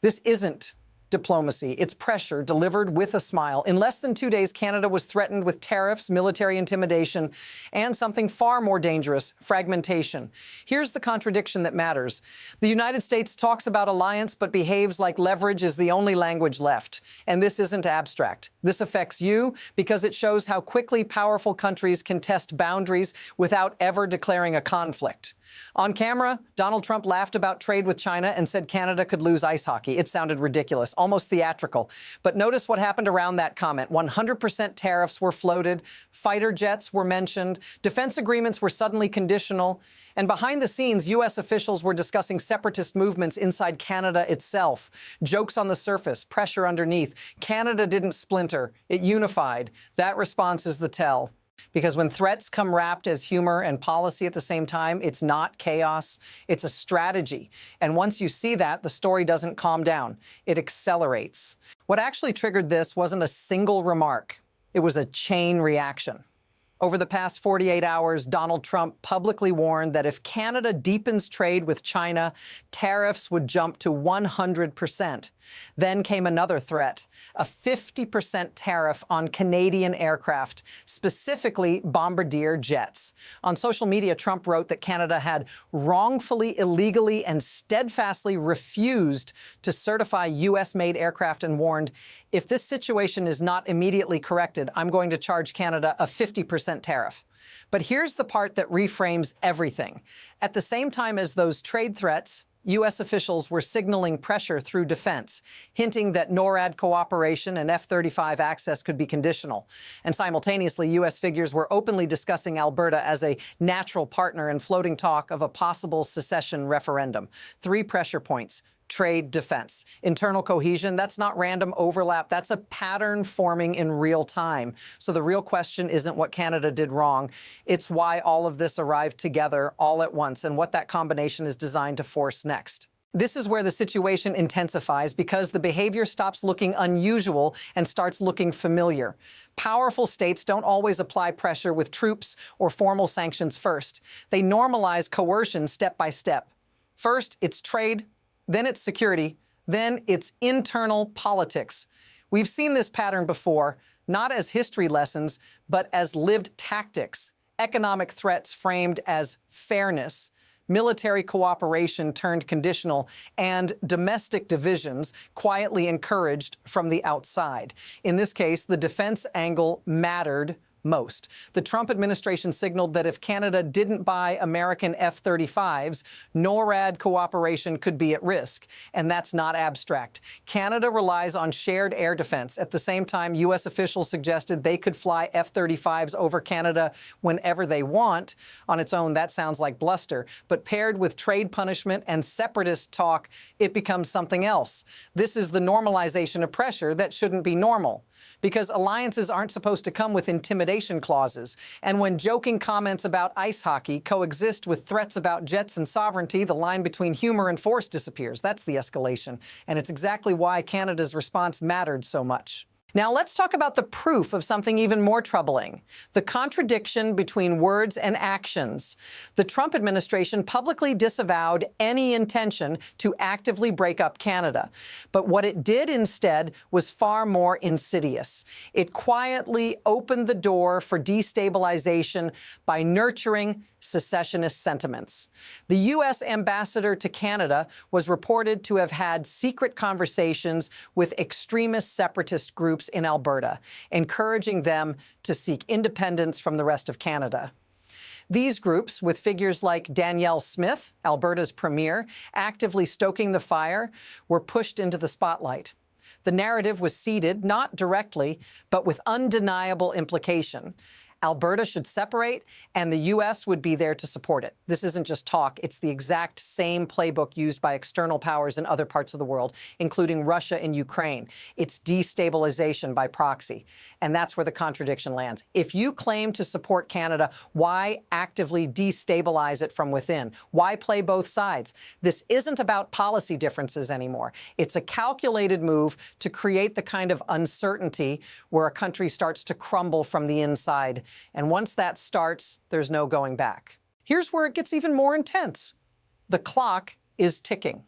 This isn't diplomacy. It's pressure delivered with a smile. In less than 2 days, Canada was threatened with tariffs, military intimidation, and something far more dangerous, fragmentation. Here's the contradiction that matters. The United States talks about alliance but behaves like leverage is the only language left. And this isn't abstract. This affects you because it shows how quickly powerful countries can test boundaries without ever declaring a conflict. On camera, Donald Trump laughed about trade with China and said Canada could lose ice hockey. It sounded ridiculous, almost theatrical. But notice what happened around that comment. 100% tariffs were floated, fighter jets were mentioned, defense agreements were suddenly conditional, and behind the scenes, U.S. officials were discussing separatist movements inside Canada itself. Jokes on the surface, pressure underneath. Canada didn't splinter, it unified. That response is the tell. Because when threats come wrapped as humor and policy at the same time, it's not chaos, it's a strategy. And once you see that, the story doesn't calm down, it accelerates. What actually triggered this wasn't a single remark, it was a chain reaction. Over the past 48 hours, Donald Trump publicly warned that if Canada deepens trade with China, tariffs would jump to 100%. Then came another threat, a 50% tariff on Canadian aircraft, specifically Bombardier jets. On social media, Trump wrote that Canada had wrongfully, illegally, and steadfastly refused to certify U.S.-made aircraft and warned, if this situation is not immediately corrected, I'm going to charge Canada a 50% tariff. But here's the part that reframes everything. At the same time as those trade threats, U.S. officials were signaling pressure through defense, hinting that NORAD cooperation and F-35 access could be conditional. And simultaneously, U.S. figures were openly discussing Alberta as a natural partner and floating talk of a possible secession referendum. 3 pressure points. Trade, defense. Internal cohesion, that's not random overlap. That's a pattern forming in real time. So the real question isn't what Canada did wrong. It's why all of this arrived together all at once and what that combination is designed to force next. This is where the situation intensifies because the behavior stops looking unusual and starts looking familiar. Powerful states don't always apply pressure with troops or formal sanctions first. They normalize coercion step by step. First, it's trade. Then it's security, then it's internal politics. We've seen this pattern before, not as history lessons, but as lived tactics. Economic threats framed as fairness, military cooperation turned conditional, and domestic divisions quietly encouraged from the outside. In this case, the defense angle mattered most. The Trump administration signaled that if Canada didn't buy American F-35s, NORAD cooperation could be at risk. And that's not abstract. Canada relies on shared air defense. At the same time, U.S. officials suggested they could fly F-35s over Canada whenever they want. On its own, that sounds like bluster. But paired with trade punishment and separatist talk, it becomes something else. This is the normalization of pressure that shouldn't be normal. Because alliances aren't supposed to come with intimidation clauses. And when joking comments about ice hockey coexist with threats about jets and sovereignty, the line between humor and force disappears. That's the escalation. And it's exactly why Canada's response mattered so much. Now let's talk about the proof of something even more troubling, the contradiction between words and actions. The Trump administration publicly disavowed any intention to actively break up Canada. But what it did instead was far more insidious. It quietly opened the door for destabilization by nurturing secessionist sentiments. The U.S. ambassador to Canada was reported to have had secret conversations with extremist separatist groups in Alberta, encouraging them to seek independence from the rest of Canada. These groups, with figures like Danielle Smith, Alberta's premier, actively stoking the fire, were pushed into the spotlight. The narrative was seeded, not directly, but with undeniable implication. Alberta should separate, and the U.S. would be there to support it. This isn't just talk. It's the exact same playbook used by external powers in other parts of the world, including Russia and Ukraine. It's destabilization by proxy. And that's where the contradiction lands. If you claim to support Canada, why actively destabilize it from within? Why play both sides? This isn't about policy differences anymore. It's a calculated move to create the kind of uncertainty where a country starts to crumble from the inside. And once that starts, there's no going back. Here's where it gets even more intense. The clock is ticking.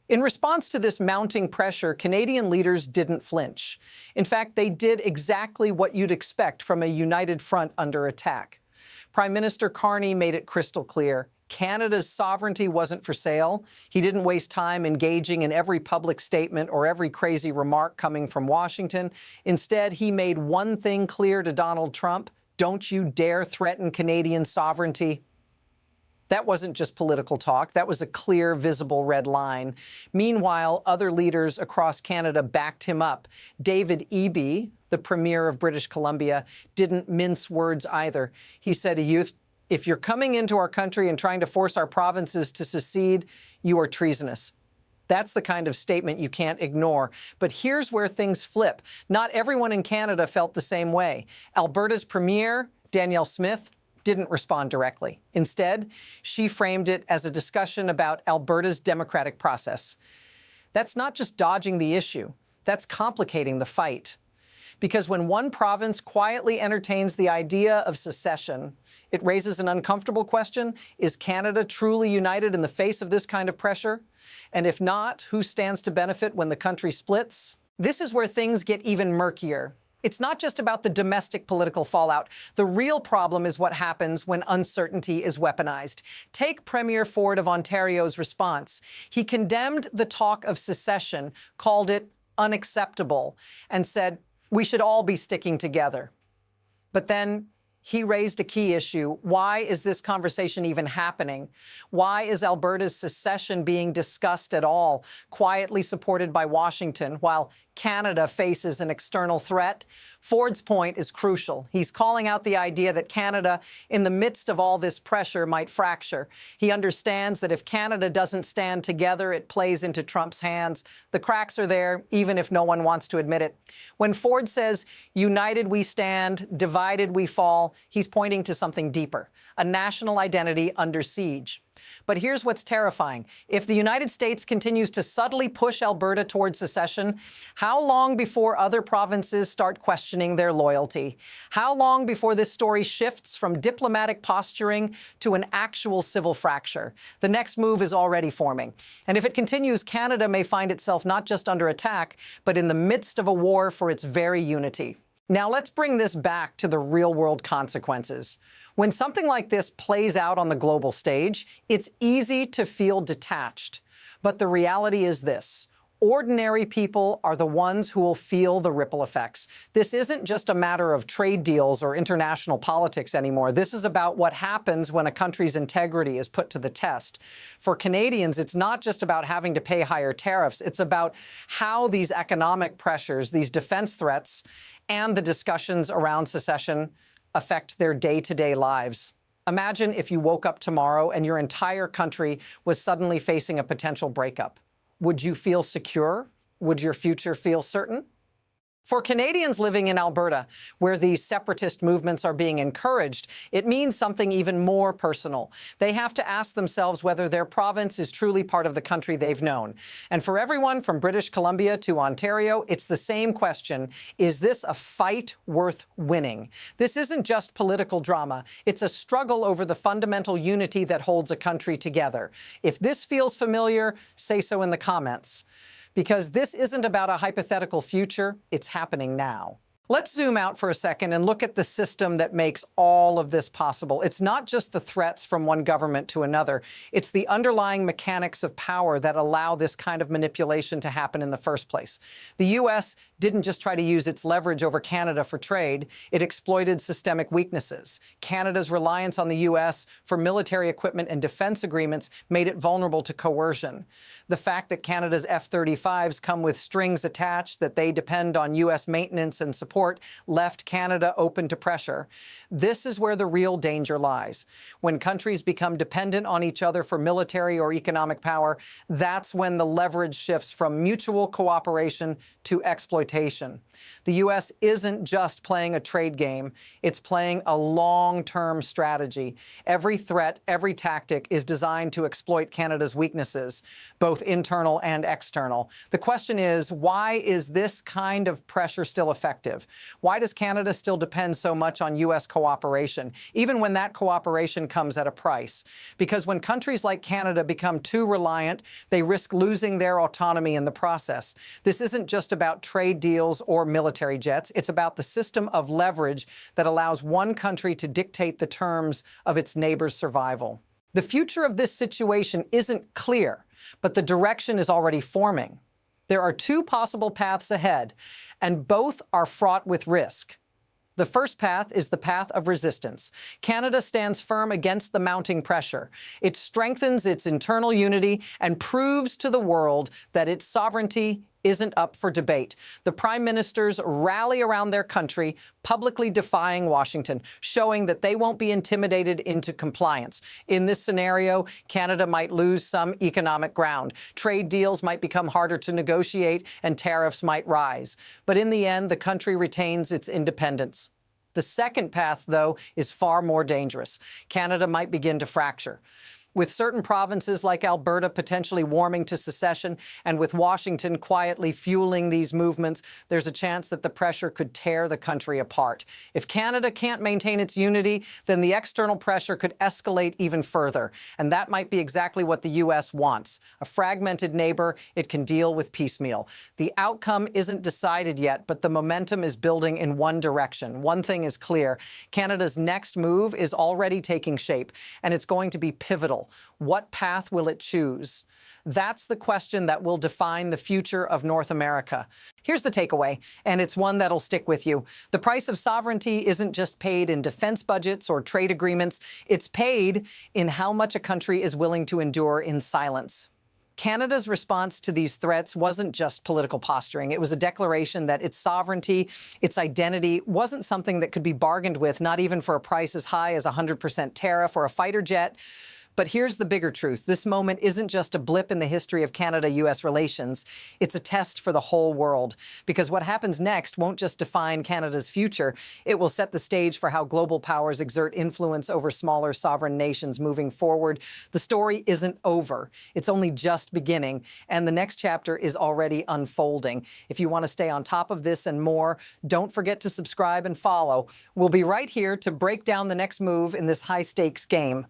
In response to this mounting pressure, Canadian leaders didn't flinch. In fact, they did exactly what you'd expect from a united front under attack. Prime Minister Carney made it crystal clear. Canada's sovereignty wasn't for sale. He didn't waste time engaging in every public statement or every crazy remark coming from Washington. Instead, he made one thing clear to Donald Trump: don't you dare threaten Canadian sovereignty. That wasn't just political talk. That was a clear, visible red line. Meanwhile, other leaders across Canada backed him up. David Eby, the Premier of British Columbia, didn't mince words either. He said to youth, "If you're coming into our country and trying to force our provinces to secede, you are treasonous." That's the kind of statement you can't ignore. But here's where things flip. Not everyone in Canada felt the same way. Alberta's Premier, Danielle Smith, didn't respond directly. Instead, she framed it as a discussion about Alberta's democratic process. That's not just dodging the issue, that's complicating the fight. Because when one province quietly entertains the idea of secession, it raises an uncomfortable question: is Canada truly united in the face of this kind of pressure? And if not, who stands to benefit when the country splits? This is where things get even murkier. It's not just about the domestic political fallout. The real problem is what happens when uncertainty is weaponized. Take Premier Ford of Ontario's response. He condemned the talk of secession, called it unacceptable, and said, we should all be sticking together. But then he raised a key issue. Why is this conversation even happening? Why is Alberta's secession being discussed at all, quietly supported by Washington, while Canada faces an external threat? Ford's point is crucial. He's calling out the idea that Canada, in the midst of all this pressure, might fracture. He understands that if Canada doesn't stand together, it plays into Trump's hands. The cracks are there, even if no one wants to admit it. When Ford says, united we stand, divided we fall, he's pointing to something deeper: a national identity under siege. But here's what's terrifying. If the United States continues to subtly push Alberta towards secession, how long before other provinces start questioning their loyalty? How long before this story shifts from diplomatic posturing to an actual civil fracture? The next move is already forming. And if it continues, Canada may find itself not just under attack, but in the midst of a war for its very unity. Now let's bring this back to the real-world consequences. When something like this plays out on the global stage, it's easy to feel detached. But the reality is this: ordinary people are the ones who will feel the ripple effects. This isn't just a matter of trade deals or international politics anymore. This is about what happens when a country's integrity is put to the test. For Canadians, it's not just about having to pay higher tariffs. It's about how these economic pressures, these defense threats, and the discussions around secession affect their day-to-day lives. Imagine if you woke up tomorrow and your entire country was suddenly facing a potential breakup. Would you feel secure? Would your future feel certain? For Canadians living in Alberta, where these separatist movements are being encouraged, it means something even more personal. They have to ask themselves whether their province is truly part of the country they've known. And for everyone from British Columbia to Ontario, it's the same question: is this a fight worth winning? This isn't just political drama. It's a struggle over the fundamental unity that holds a country together. If this feels familiar, say so in the comments. Because this isn't about a hypothetical future, it's happening now. Let's zoom out for a second and look at the system that makes all of this possible. It's not just the threats from one government to another. It's the underlying mechanics of power that allow this kind of manipulation to happen in the first place. The U.S. didn't just try to use its leverage over Canada for trade. It exploited systemic weaknesses. Canada's reliance on the U.S. for military equipment and defense agreements made it vulnerable to coercion. The fact that Canada's F-35s come with strings attached, that they depend on U.S. maintenance and support, left Canada open to pressure. This is where the real danger lies. When countries become dependent on each other for military or economic power, that's when the leverage shifts from mutual cooperation to exploitation. The U.S. isn't just playing a trade game, it's playing a long-term strategy. Every threat, every tactic is designed to exploit Canada's weaknesses, both internal and external. The question is, why is this kind of pressure still effective? perspective. Why does Canada still depend so much on U.S. cooperation, even when that cooperation comes at a price? Because when countries like Canada become too reliant, they risk losing their autonomy in the process. This isn't just about trade deals or military jets. It's about the system of leverage that allows one country to dictate the terms of its neighbor's survival. The future of this situation isn't clear, but the direction is already forming. There are two possible paths ahead, and both are fraught with risk. The first path is the path of resistance. Canada stands firm against the mounting pressure. It strengthens its internal unity and proves to the world that its sovereignty isn't up for debate. The prime ministers rally around their country, publicly defying Washington, showing that they won't be intimidated into compliance. In this scenario, Canada might lose some economic ground. Trade deals might become harder to negotiate, and tariffs might rise. But in the end, the country retains its independence. The second path, though, is far more dangerous. Canada might begin to fracture. With certain provinces like Alberta potentially warming to secession, and with Washington quietly fueling these movements, there's a chance that the pressure could tear the country apart. If Canada can't maintain its unity, then the external pressure could escalate even further. And that might be exactly what the U.S. wants. A fragmented neighbor it can deal with piecemeal. The outcome isn't decided yet, but the momentum is building in one direction. One thing is clear. Canada's next move is already taking shape, and it's going to be pivotal. What path will it choose? That's the question that will define the future of North America. Here's the takeaway, and it's one that'll stick with you. The price of sovereignty isn't just paid in defense budgets or trade agreements. It's paid in how much a country is willing to endure in silence. Canada's response to these threats wasn't just political posturing. It was a declaration that its sovereignty, its identity, wasn't something that could be bargained with, not even for a price as high as a 100% tariff or a fighter jet. But here's the bigger truth. This moment isn't just a blip in the history of Canada-U.S. relations. It's a test for the whole world. Because what happens next won't just define Canada's future. It will set the stage for how global powers exert influence over smaller sovereign nations moving forward. The story isn't over. It's only just beginning. And the next chapter is already unfolding. If you want to stay on top of this and more, don't forget to subscribe and follow. We'll be right here to break down the next move in this high-stakes game.